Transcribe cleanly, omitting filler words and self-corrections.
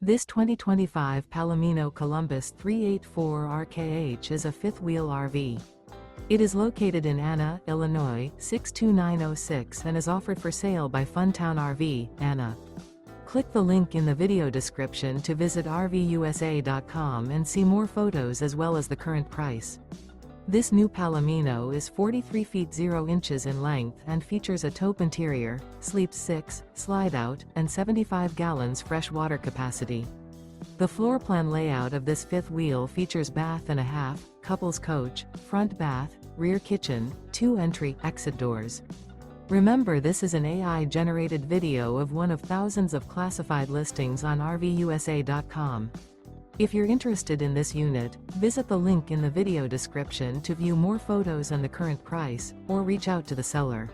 This 2025 Palomino Columbus 384RKH is a fifth-wheel RV. It is located in Anna, Illinois, 62906 and is offered for sale by Funtown RV, Anna. Click the link in the video description to visit RVUSA.com and see more photos as well as the current price. This new Palomino is 43 feet 0 inches in length and features a taupe interior, sleeps 6, slide-out, and 75 gallons fresh water capacity. The floor plan layout of this fifth wheel features bath and a half, couples coach, front bath, rear kitchen, 2 entry/exit doors. Remember, this is an AI-generated video of one of thousands of classified listings on RVUSA.com. If you're interested in this unit, visit the link in the video description to view more photos and the current price, or reach out to the seller.